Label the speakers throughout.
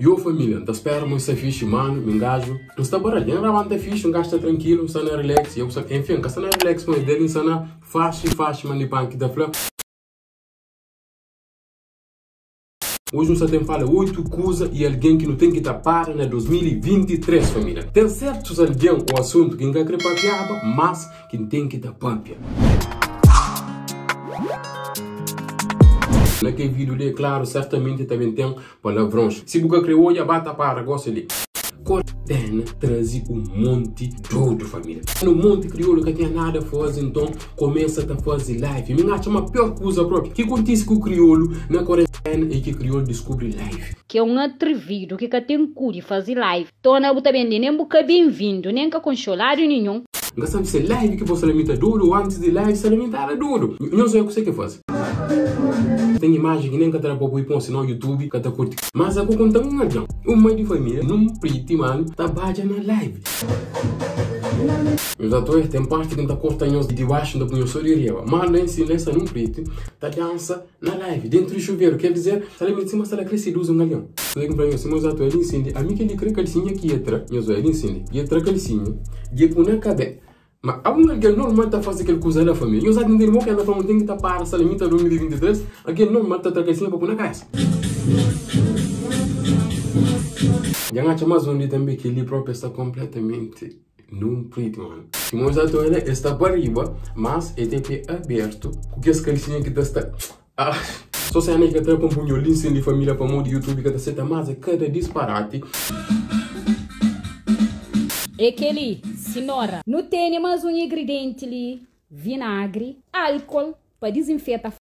Speaker 1: Eu, família, tá esperando muito ser fixe, mano, me engajo. Não está bora, já não tá fixe, um gajo está tranquilo, está na relax. Eu, enfim, está na relax, mas dele está na faixa, mano, de punk da flor. Hoje nós temos fala 8 coisas e alguém que não tem que tapar na 2023, família. Tem certos alguém o assunto que não quer papiar, mas que tem que tapar. Naquele vídeo ali, claro, certamente também tem palavrões. Se você criou, já bata para gosta ali. Quarentena trazia um monte de tudo, família. No monte crioulo que tinha nada a fazer, então começa a fazer live. Me acha uma pior coisa própria. O que acontece com o crioulo na quarentena e que o crioulo descobre live?
Speaker 2: Que é um atrevido que tem cu de fazer live. Torna também nem boca bem-vindo, nem com consolário nenhum.
Speaker 1: Não sabe se live que você limita duro, antes de live você limita duro. Não sei o que você quer fazer. Tem imagem que nem que para pôr põe no YouTube, que tá curte. Mas eu conto um adão. O mãe de família, num pretty mano, tá baixo na live. Os atores têm parte que tá cortando de baixo da punho sorriria. Mas nem se nessa num preto, tá dança na live, dentro do chuveiro. Quer dizer, se ela me cima, se ela cresce um galhão. Eu digo para mim, se meus atores incendem, a mim que ele crê que ele sim aqui entra. Eu sou ele incende, e entra que ele sim, e põe na cabeça. Mas alguém normal está fazendo aquele coisa da família. Eu já entendi que ela falou que tem que tapar essa limita 2023. Alguém normal está trazendo para pôr na casa. Já acho mais onde também que ele próprio está completamente num preto, mano. Se meus atores está para arriba, mas é TP aberto. Porque as calcinhas que está... Só se a gente está com um punholinho de família para o YouTube que está sendo mais cada disparate.
Speaker 2: É que ali, senhora, não tem mais um ingrediente ali, vinagre, álcool, para desinfetar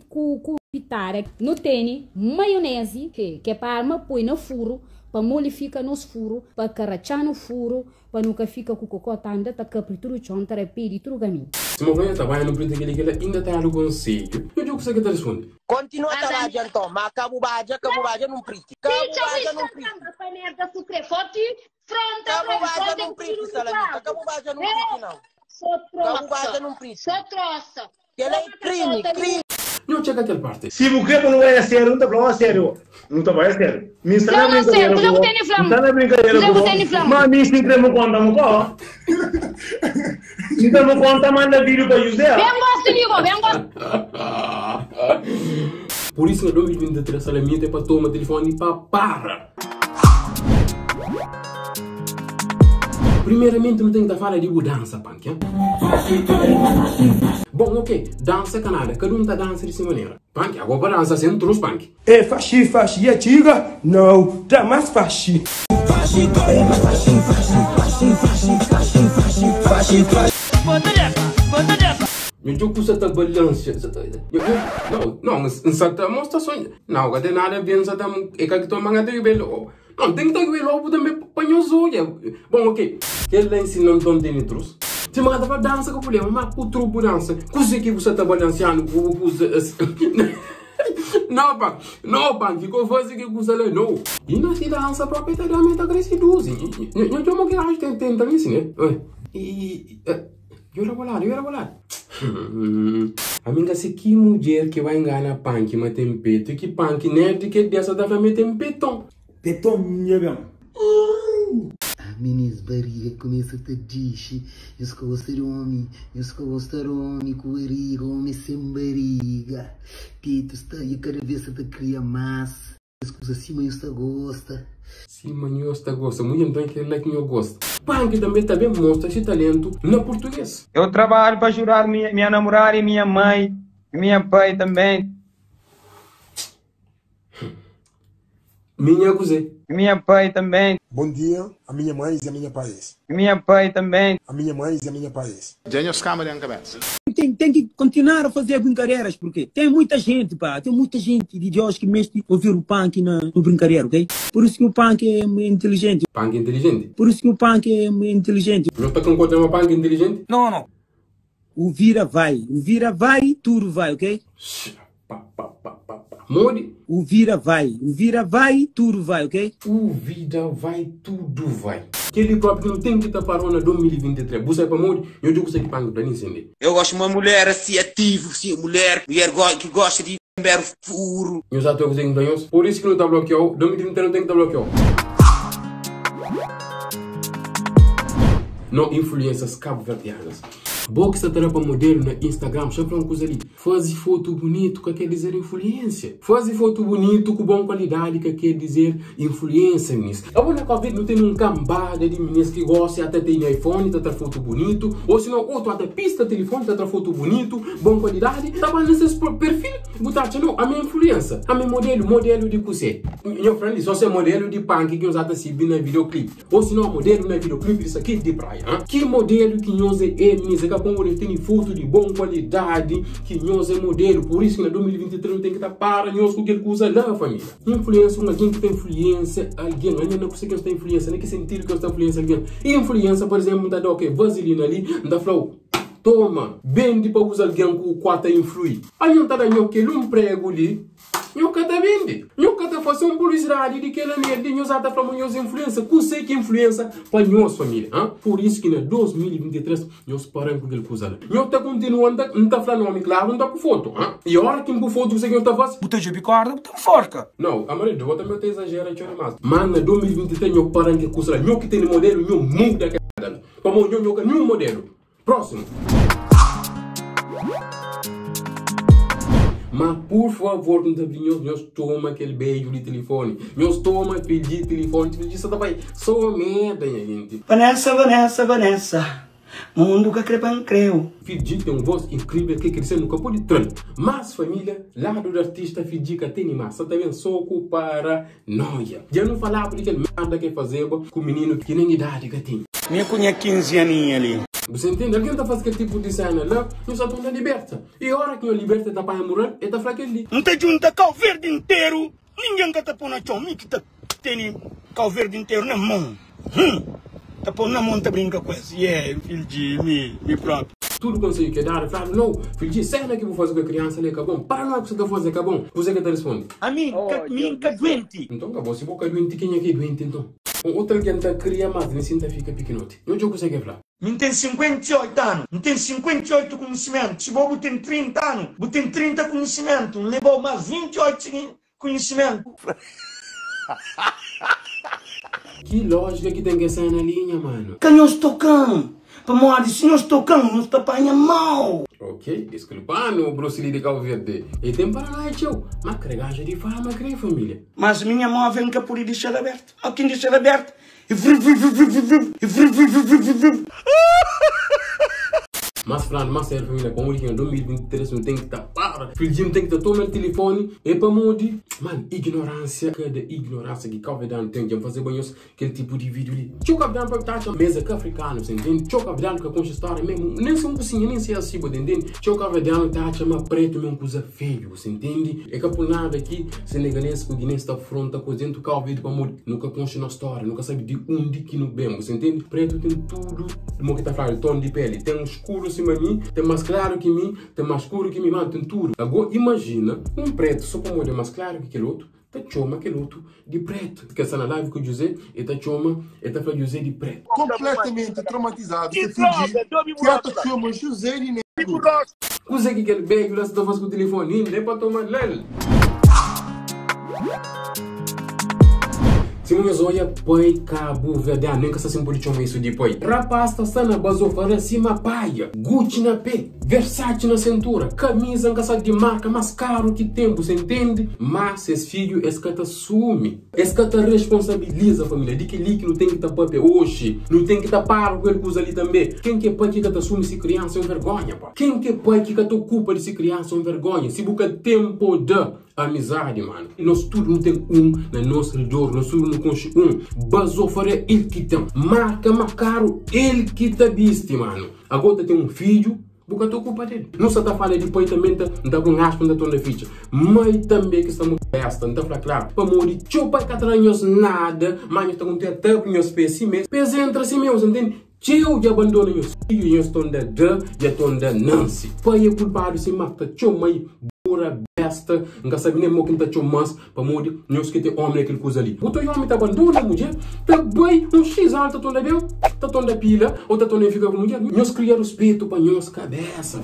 Speaker 2: com pitara. Não tem maionese, que é para arma põe no furo, para molificar nos furos, para carachar no furo, para nunca ficar com o cocota ainda, tá capituro chão, tá repiri, tudo caminho.
Speaker 1: Se uma coisa trabalha no preto que ele ainda está no conselho, eu digo que você quer responder.
Speaker 3: Continua a trabalhar então, mas cabo baja não preto. Cabo baja não preto. Cabo baja não preto, salamita. Cabo baja não preto, não. Cabo baja não preto.
Speaker 4: Só troça.
Speaker 3: Ele é crime.
Speaker 1: Não chega aquela parte.
Speaker 5: Se o que não é sério, não está falando sério. Não está falando sério. Me está na brincadeira.
Speaker 4: Não, você tem flama.
Speaker 5: Está na brincadeira. Mas me se entrem conta, não có. Se entrem conta, manda vídeo para José.
Speaker 4: Vem gosto, Ligo, vem gosto.
Speaker 1: Por isso, na 2023, a minha é para tomar telefone para parar. Primeiramente, não tem que falar de dança, punk. Bom, ok, dança canada, cada um tá dança de sua maneira. Punk, agora para dança sem trouxe punk.
Speaker 6: É faxi, é tiga? Não, tá mais faxi.
Speaker 1: Eu digo que você tá balança. Não, você tá mostrando. Não, cadê nada bem, você tá. É que tu manga de belo. Não, tem que estar com ele também para os olhos. Bom, ok. Ele ensina não tem trouxe. Se você está dança com problema, mas o truco dança. Coisa que você está balanceando, não, pá, ficou fácil que você não. E na dança propriamente agressiva. Não tinha que a gente tenta isso, né? Eu era bolado. Amiga, se que mulher que vai enganar punk, mas tem peito, que punk nerd que dessa da família tem petão.
Speaker 6: Petão, minha bem.
Speaker 7: Meninas barriga começa a te dizer, eu só gosto de homem, com barriga, homem sem barriga. Peito está aí, cada vez você cria massa. As coisas assim, mas eu gosta.
Speaker 1: Sim, mas eu gosto, muito então que é que eu gosto. Punk também mostra esse talento no português.
Speaker 8: Eu trabalho para ajudar minha namorada e minha mãe, e minha pai também.
Speaker 1: Minha coisa.
Speaker 8: Minha pai também.
Speaker 6: Bom dia, a minha mãe e a minha pai.
Speaker 8: Minha pai também.
Speaker 6: A minha mãe e a minha pai.
Speaker 9: Tem que continuar a fazer brincadeiras, porque tem muita gente, pá. Tem muita gente de Deus que mexe ouvir o punk no brincadeira, ok? Por isso que o punk é inteligente.
Speaker 1: Punk inteligente?
Speaker 9: Por isso que o punk é inteligente.
Speaker 1: Não está concordando com o punk inteligente?
Speaker 9: Não. O vira vai, tudo vai, ok?
Speaker 1: Mori?
Speaker 9: O vira vai, tudo vai, ok?
Speaker 1: O vida vai, tudo vai. Que ele próprio não tem que estar parando na 2023. Você para Mori, eu digo que você panga para ninguém.
Speaker 3: Eu gosto de uma mulher assim ativa, assim, mulher que gosta de Ber furo.
Speaker 1: Nós já estamos em banhos. Por isso que não está bloqueado. 2030 não tem que estar bloqueado. Não influências cabo-verdianas. Boa que está para modelo no Instagram, já uma coisa ali. Faz foto bonito, que quer dizer influência. Faz foto bonito com boa qualidade, que quer dizer influência, ministro. A boa Covid não tem um cambada de meninas que gostam, até tem iPhone, tá foto bonito. Ou se não, outro até pista telefone, tá foto bonito, boa qualidade. Tá bom nesse perfil, botar não, a minha influência, a minha modelo de cusé. Meu friend, só ser modelo de punk que usata se na videoclipe. Ou se não, modelo na videoclipe, isso aqui de praia. Que modelo que nós é, ministro? Como tem foto de boa qualidade, que nós é modelo, por isso que na 2023 não tem que estar para nós com aquele que usa lá, família. Influência, alguém que tem influência, alguém não consegue ter influência, nem que sentir que está influência alguém. Influência, por exemplo, da ok, vaselina ali, da flow. Toma, bem de para usar alguém com o quatro influir. Aí não está dando aquele prego ali. Não cata vende. Não cata fazer uma publicidade de que ela merda e nós até falamos nós influência. Você que influência para nós família. Por isso que na 2023 nós paramos com aquele coisa. Nós está continuando, não está falando nome claro, não está com foto. E a hora que por foto você não está fazendo.
Speaker 6: Puta de bicarda, puta forca.
Speaker 1: Não, a maioria do também tem exagero de mais. Mas na 2023 nós paramos com coisa. Nós que tem modelo, nós muda aquela. Para nós não nenhum modelo. Próximo. Mas por favor, não abrimos, nós toma aquele beijo de telefone. Nós toma pedir telefone, isso vai só merda, gente.
Speaker 6: Vanessa. Mundo que crepan creu.
Speaker 1: Fiji tem uma voz incrível que cresceu no campo de treino. Mas família, lado do artista Fiji que tem massa também soco para noia. Já não falava de aquele merda que fazer com o menino que nem idade que tem.
Speaker 6: Minha cunha 15 aninha ali.
Speaker 1: Você entende? Alguém está fazendo aquele tipo de cena lá, nós estamos na liberta. E a hora que a liberta está para morrer, ele está fraco ali.
Speaker 6: Não te junta Cabo Verde inteiro. Ninguém que está pondo na chão, que está tendo Cabo Verde inteiro na mão. Está pondo na mão, tá brinca com isso. Filho de me próprio.
Speaker 1: Tudo consigo que dar, falo, não, filho de cena que vou fazer com a criança ali, acabou. Para não é que você está fazendo, acabou. Você que está respondendo.
Speaker 6: A mim, que doente.
Speaker 1: Então, acabou. Se você é doente, quem é que é doente, então? Outra que está criando mais, nem sinta fica pequenote. Não eu consigo falar.
Speaker 6: Não tem 58 anos, não tem 58 conhecimentos. Se você tem 30 anos, você tem 30 conhecimentos. Levou mais 28 conhecimentos.
Speaker 1: Que lógica que tem que ser na linha, mano?
Speaker 6: Canhões tocando. Para morrer, se nós tocamos, nós tapamos mal.
Speaker 1: Ok, desculpa, no Bruce Lee de Cabo Verde. E tem para lá, tio. Mas cregagem de fama, creio, família.
Speaker 6: Mas minha mão vem cá por ir deixar aberto. Aqui deixar aberto.
Speaker 1: Mas falando mais sério, família, como em 2023 não tem que estar para. Filhinho tem que estar tomando o telefone. E para modi, mano, ignorância. Cada ignorância que Cabo Verde tem de fazer banhos, aquele tipo de vídeo ali. Tio Cabo Verde para estar mesa que africano, você entende? Tio Cabo Verde que conta história mesmo. Nem se um cozinha, nem se é assim, você entende? Tio Cabo Verde está chamando preto, mesmo coisa feio, você entende? É que por nada aqui, senegalês com guinense está fronta com dentro do Cabo Verde para modi. Nunca conta na história, nunca sabe de onde que no bem, você entende? Preto tem tudo. Como que está falando, tom de pele, tem um escuro cima de mim, tem mais claro que mim, tem mais escuro que mim, mano, tem tudo. Agora imagina um preto só para molhar mais claro que aquele outro, tá chama aquele outro de preto. Porque essa na live com o José, ele tá chama, ele tá falando José de preto.
Speaker 10: Completamente traumatizado. Que até chama José de negro.
Speaker 1: José que aquele beijo lá, você tá fazendo com o telefone, nem para tomar lel. Se não olha pai Cabo Verde, nem que essa simbolo chama isso de pai. Rapaz tá sana bazo para cima paia, Gucci na pé, Versace na cintura, camisa encaçada de marca mais caro que tem, você entende? Mas esse filho, esse cara assume, esse cara responsabiliza a família, de que ali que não tem que estar para hoje, não tem que estar para com ele coisa ali também. Quem que é pai que assume se criança é uma vergonha, pá. Quem que é pai que te ocupa de se criança é uma vergonha, se busca tempo de amizade, mano. E nós tudo não tem na nossa redor, nós tudo não conche Bazou fora ele que tem. Marca mais caro, ele que tá viste, mano. Agora tem um filho, porque eu tô culpa dele. Não só tá falando de pai também, não tá com aspa, não tá na ficha. Mas também que estamos besta, não tá falando claro. Para morrer, tio pai que atranhos nada, mas tá com ter tampo nos pés assim mesmo. Pés entra assim mesmo, entende? Tio já abandona os filhos, e estão da já estão da Nancy. Pai é culpado, se mata, tio mãe. Besta, nunca sabe nem que tá chomas para morrer, nós que tem homem aquele coisa ali. O teu homem tá abandona a mulher, tá bem, um X alto, tá toda bem, tá toda pila, ou tá toda fica com a mulher. Nós criamos respeito para nós cabeça.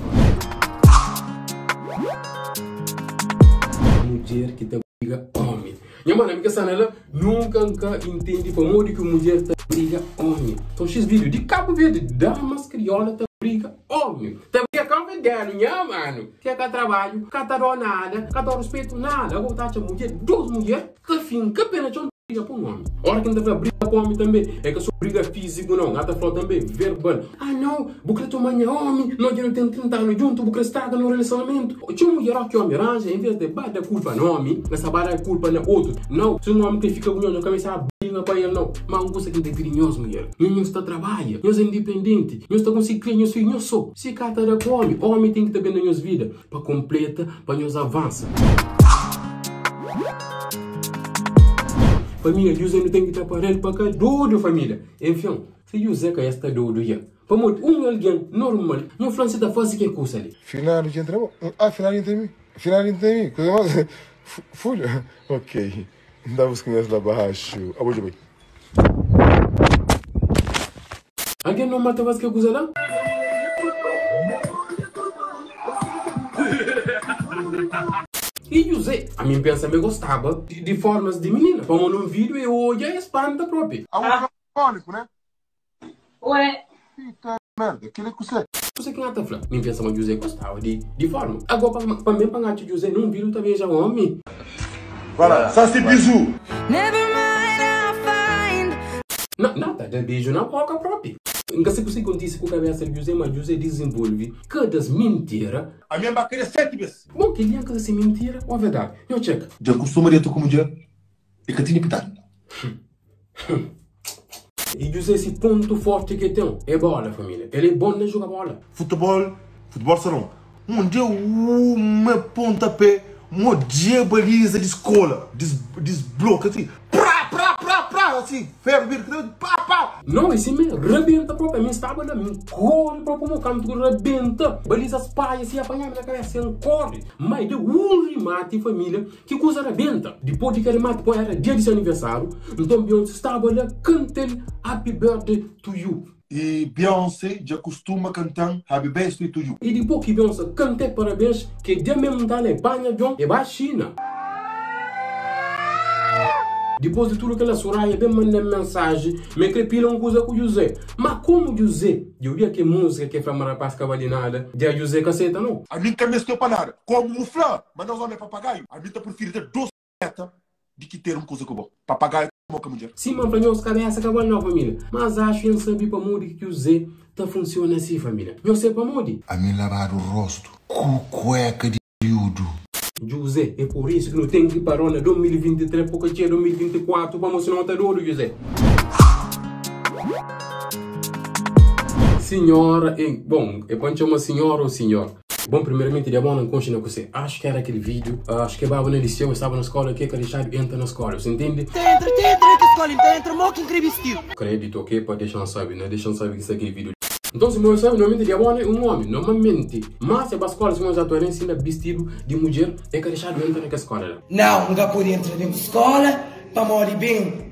Speaker 1: mulher que tá briga homem. Minha mãe, amiga Sanela, nunca entende como que mulher tá briga homem. Então, X vídeo de Cabo Verde, damas criolas tá briga homem. Tá briga convidando, minha mano. Que é trabalho, que tá nada, que tá respeito nada. Agora tá a mulher, duas mulheres, que fim, que pena de briga para um homem. Hora que não tá briga para homem também, é que só briga físico não, ela tá falando também verbal. Ah não, bucre tu manha homem, não tem 30 anos junto, bucre estraga no relacionamento. Tinha uma mulher que homem arranja, em vez de bada culpa no homem, essa bada culpa no outro. Não, se um homem que fica com o cabeça a briga para ele não. Mas não gosta que tem filhinhos, mulher. Nós está trabalha, nós é independente, nós está conseguindo criar meus filhos só. Se cata da homem tem que estar bem na nossa vida, para completa, para nós avançar. Família, José não tem que estar aparelho para cá, doido, família. Enfim, se José que está doido já. Para muito, alguém normal, não França está fazendo que coisa ali.
Speaker 10: Final de entramos? Ah, final de entramos? Final de entramos? Coisa mais? Folha? Ok. Dá os conhecidos lá baixo. Abuja bem.
Speaker 1: Alguém não mata mais que coisa lá? E José, a mim pensa me gostava de formas de menina. Como num vídeo e hoje é espanta própria.
Speaker 10: Ah, fônico, né?
Speaker 4: Ué.
Speaker 10: Eita merda, aquele que você.
Speaker 1: Você que não tá falando. Mim pensa que José gostava de forma. Agora, para mim, para o José num vídeo também já homem.
Speaker 10: Voilà, ça c'est bisou.
Speaker 1: Não, nada de beijo na boca própria. Nunca se consegue contar com a cabeça de José, mas José desenvolve cada mentira.
Speaker 10: A minha baqueira é 7 vezes.
Speaker 1: Bom, que ele é cada mentira ou a verdade? Eu checo.
Speaker 10: Já costumaria tu como dia? E que tinha pitado.
Speaker 1: E José, esse ponto forte que tem é bola, família. Ele é bom de jogar bola.
Speaker 10: Futebol salão. Dia uma pontapé, dia baliza de escola, desbloca assim. Assim, ferro, pá.
Speaker 1: Não, esse me rebenta próprio. A minha estava na minha corre próprio meu canto, rebenta. Baliza as paias e apanhar na cabeça, ele corre. Mas de remate, família, que coisa rebenta. Depois de que ele mate, pô, era dia de seu aniversário. Então, Beyoncé estava lá, canta ele Happy Birthday to You.
Speaker 10: E Beyoncé já costuma cantar Happy Birthday to You.
Speaker 1: E depois que Beyoncé canta parabéns, que dia mesmo tá na banha, John, é baixina. Depois de tudo que ela Soraya bem manda mensagem, me crepila uma coisa com o José. Mas como José, eu vi que música que foi para as cavalinada, de José caceta não?
Speaker 10: A mim também estou para nada. Como um flã, mas não é papagaio. A mim tá prefiro ter 12 metas de que ter uma coisa como papagaio como a mulher.
Speaker 1: Sim, mas para nós cabeça cavalo não, família. Mas acho que não sabe para mude que o José tá funciona assim, família. Eu sei para mude.
Speaker 10: A mim lavar o rosto com cueca de miúdo.
Speaker 1: José, é por isso que não tem que parar na 2023, porque tinha 2024, vamos não estar duro, José. Senhora, bom, é para chamar senhora ou senhor. Bom, primeiramente, de bom não continua com você. Acho que era aquele vídeo, acho que estava no liceu, estava na escola, que deixar entra na escola, você entende?
Speaker 3: Entra que escola, entra, mal que incrível.
Speaker 1: Crédito, ok, para deixar saber, né? Deixar saber que isso aqui é vídeo. Então, se meu sabe, normalmente é um homem, normalmente. Mas se a escola, se meus atores ensina vestido de mulher, é que deixar entrar na escola.
Speaker 11: Não, nunca pode entrar dentro da escola, para morrer bem,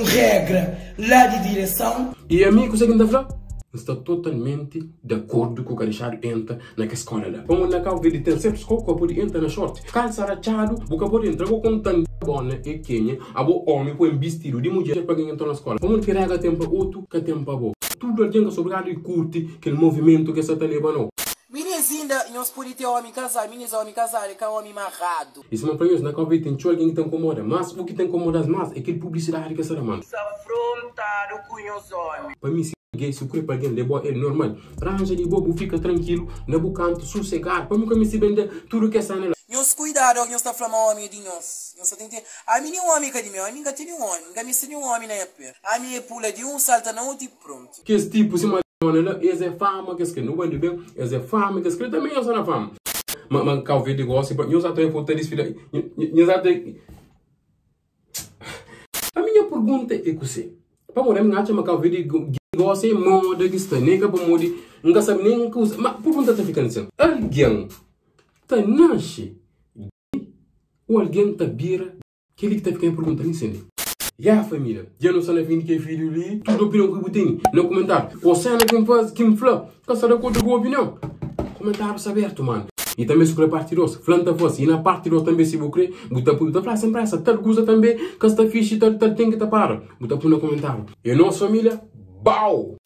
Speaker 11: regra lá de direção.
Speaker 1: E a mim, consegue ainda falar? Está totalmente de acordo com o que deixar entra na escola lá. Como na casa de ter certos coco pode entrar na short. Calça rachado, boca pode entrar com tanto bona e quenha, a bo homem com vestido de mulher para quem entra na escola. Como que rega tempo outro, que tempo bom. Tudo alguém que sobrado e curte aquele movimento que você está levando.
Speaker 3: Meninas ainda, nós podemos ter homem casado, meninas homem casado, que é homem marrado.
Speaker 1: Isso não para nós, na casa tem alguém que te incomoda, mas o que te incomoda mais é aquele publicidade que você manda.
Speaker 3: Se afrontado com os homens.
Speaker 1: Para mim, se alguém se para alguém levou ele normal, arranja de bobo, fica tranquilo, na canto, sossegado, para mim que se vende tudo que é sana lá.
Speaker 3: Nós cuidado, nós está falando homem de nós. Nós tem que a mim um homem que de mim, a mim que tem um homem, que me tem um homem na época. A mim pula de salta na outro e pronto.
Speaker 1: Que esse tipo se manda lá, esse é fama, que esse não vai bem, esse é fama, que esse também é só na fama. Mas calve de gosto, eu já tenho foto desse filho, eu já tenho. A minha pergunta é que você, para morrer me acha uma calve de gosto é moda que está nem que para morrer, não sabe nem que usa, mas pergunta está ficando assim, alguém tá nasce ou alguém tá vira que ele que tá ficando perguntando isso. E a família, já não sabe vindo que é filho ali, tudo opinião que eu tenho no comentário. Você não quem faz, quem fala, que você dá conta da opinião. Comentário aberto, mano. E também sobre partidos, flanta fosse, e na partidos também se você buta puta falar sempre essa, tal coisa também, que está fixe, tal tem que tapar. Buta no comentário. E nossa família, bau!